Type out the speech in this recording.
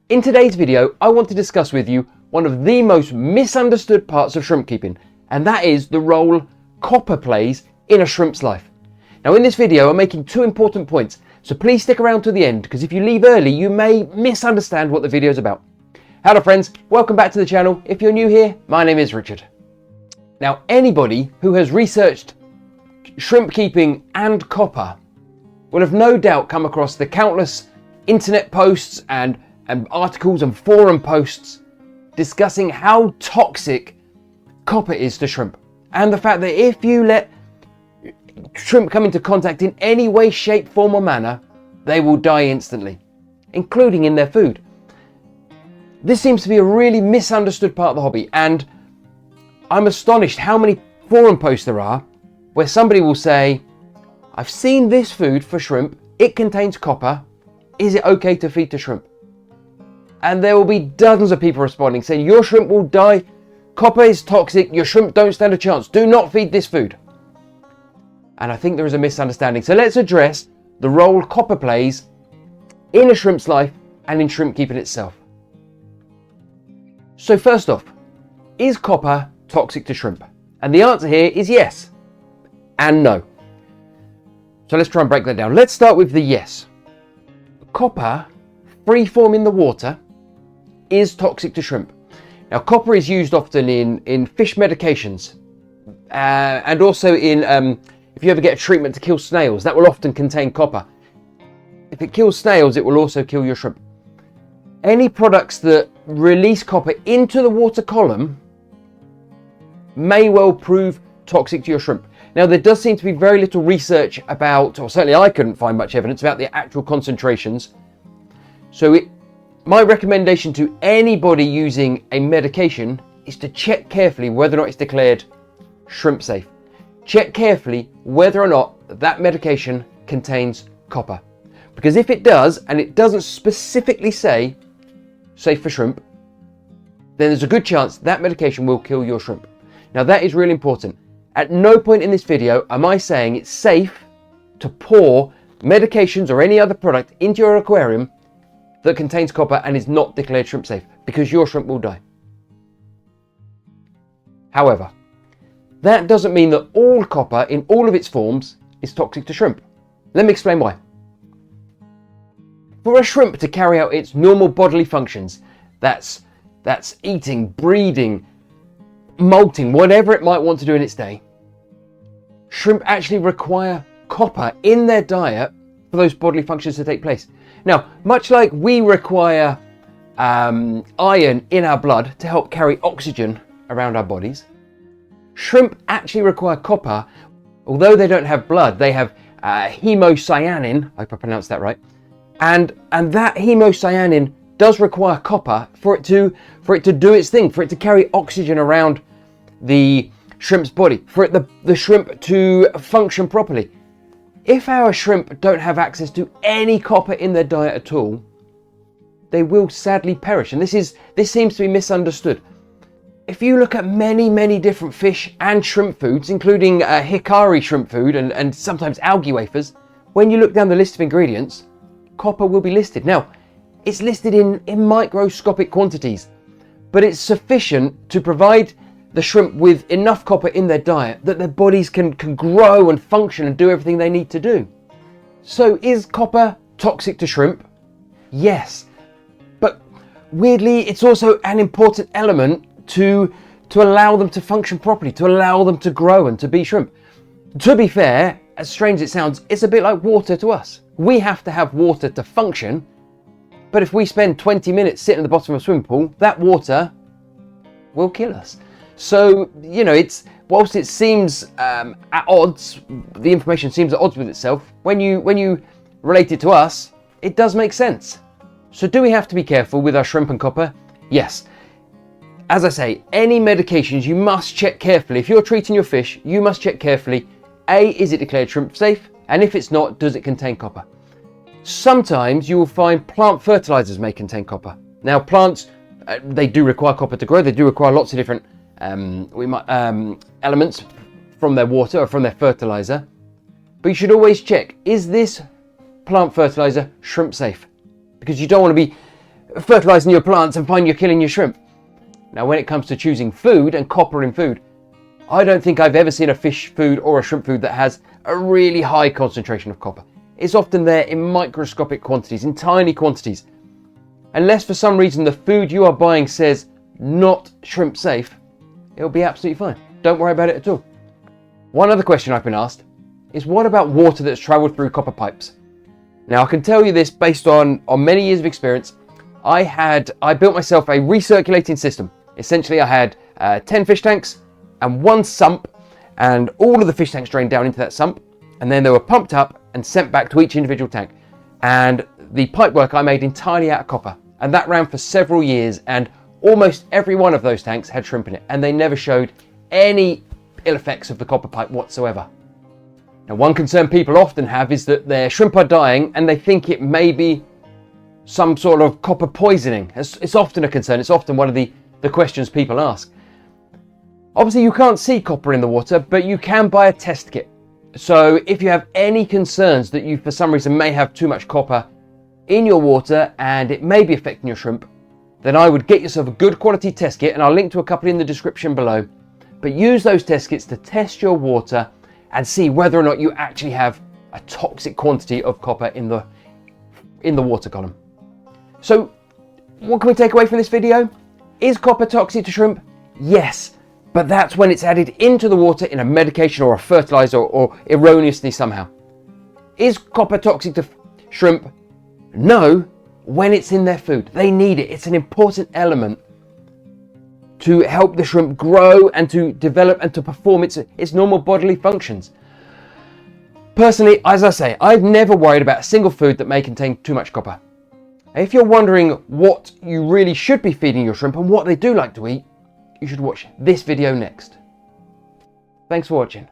In today's video, I want to discuss with you one of the most misunderstood parts of shrimp keeping, and that is the role copper plays in a shrimp's life. Now in this video, I'm making two important points, so please stick around to the end, because if you leave early, you may misunderstand what the video is about. Hello friends, welcome back to the channel. If you're new here, my name is Richard. Now anybody who has researched shrimp keeping and copper will have no doubt come across the countless internet posts and articles and forum posts discussing how toxic copper is to shrimp, and the fact that if you let shrimp come into contact in any way, shape, form or manner, they will die instantly, including in their food. This seems to be a really misunderstood part of the hobby, and I'm astonished how many forum posts there are where somebody will say, I've seen this food for shrimp, it contains copper, is it okay to feed to shrimp? And there will be dozens of people responding saying, your shrimp will die, copper is toxic, your shrimp don't stand a chance, do not feed this food. And I think there is a misunderstanding. So let's address the role copper plays in a shrimp's life and in shrimp keeping itself. So first off, is copper toxic to shrimp? And the answer here is yes and no. So let's try and break that down. Let's start with the yes. Copper, free form in the water, is toxic to shrimp. Now copper is used often in fish medications and also in if you ever get a treatment to kill snails, that will often contain copper. If it kills snails, it will also kill your shrimp. Any products that release copper into the water column may well prove toxic to your shrimp. Now there does seem to be very little research about, or certainly I couldn't find much evidence about the actual concentrations. So my recommendation to anybody using a medication is to check carefully whether or not it's declared shrimp safe. Check carefully whether or not that medication contains copper. Because if it does, and it doesn't specifically say safe for shrimp, then there's a good chance that medication will kill your shrimp. Now that is really important. At no point in this video am I saying it's safe to pour medications or any other product into your aquarium that contains copper and is not declared shrimp safe, because your shrimp will die. However, that doesn't mean that all copper in all of its forms is toxic to shrimp. Let me explain why. For a shrimp to carry out its normal bodily functions, that's eating, breeding, molting, whatever it might want to do in its day, shrimp actually require copper in their diet for those bodily functions to take place. Now, much like we require iron in our blood to help carry oxygen around our bodies, shrimp actually require copper. Although they don't have blood, they have hemocyanin, I hope I pronounced that right, and that hemocyanin does require copper for it to do its thing, for it to carry oxygen around the shrimp's body, for the shrimp to function properly. If our shrimp don't have access to any copper in their diet at all, they will sadly perish. And this seems to be misunderstood. If you look at many different fish and shrimp foods, including hikari shrimp food and sometimes algae wafers, when you look down the list of ingredients, copper will be listed. Now, it's listed in microscopic quantities, but it's sufficient to provide the shrimp with enough copper in their diet that their bodies can grow and function and do everything they need to do. So is copper toxic to shrimp? Yes. But weirdly, it's also an important element to allow them to function properly, to allow them to grow and to be shrimp. To be fair, as strange as it sounds, it's a bit like water to us. We have to have water to function, but if we spend 20 minutes sitting at the bottom of a swimming pool, that water will kill us. So, you know, whilst it seems at odds, the information seems at odds with itself, when you relate it to us, it does make sense. So do we have to be careful with our shrimp and copper? Yes. As I say, any medications you must check carefully. If you're treating your fish, you must check carefully. A, is it declared shrimp safe? And if it's not, does it contain copper? Sometimes you will find plant fertilizers may contain copper. Now plants, they do require copper to grow. They do require lots of different elements from their water or from their fertilizer. But you should always check, is this plant fertilizer shrimp safe? Because you don't want to be fertilizing your plants and find you're killing your shrimp. Now, when it comes to choosing food and copper in food, I don't think I've ever seen a fish food or a shrimp food that has a really high concentration of copper. It's often there in microscopic quantities, in tiny quantities. Unless for some reason the food you are buying says not shrimp safe, it'll be absolutely fine. Don't worry about it at all. One other question I've been asked is, what about water that's traveled through copper pipes? Now, I can tell you this based on many years of experience. I built myself a recirculating system. Essentially, I had 10 fish tanks and one sump, and all of the fish tanks drained down into that sump, and then they were pumped up and sent back to each individual tank. And the pipework I made entirely out of copper, and that ran for several years, and almost every one of those tanks had shrimp in it, and they never showed any ill effects of the copper pipe whatsoever. Now, one concern people often have is that their shrimp are dying and they think it may be some sort of copper poisoning. It's often a concern. It's often one of the questions people ask. Obviously, you can't see copper in the water, but you can buy a test kit. So if you have any concerns that you for some reason may have too much copper in your water and it may be affecting your shrimp, then I would get yourself a good quality test kit, and I'll link to a couple in the description below. But use those test kits to test your water and see whether or not you actually have a toxic quantity of copper in the water column. So what can we take away from this video? Is copper toxic to shrimp? Yes, but that's when it's added into the water in a medication or a fertilizer or erroneously somehow. Is copper toxic to shrimp? No, when it's in their food. They need it. It's an important element to help the shrimp grow and to develop and to perform its normal bodily functions. Personally, as I say, I've never worried about a single food that may contain too much copper. If you're wondering what you really should be feeding your shrimp and what they do like to eat, you should watch this video next. Thanks for watching.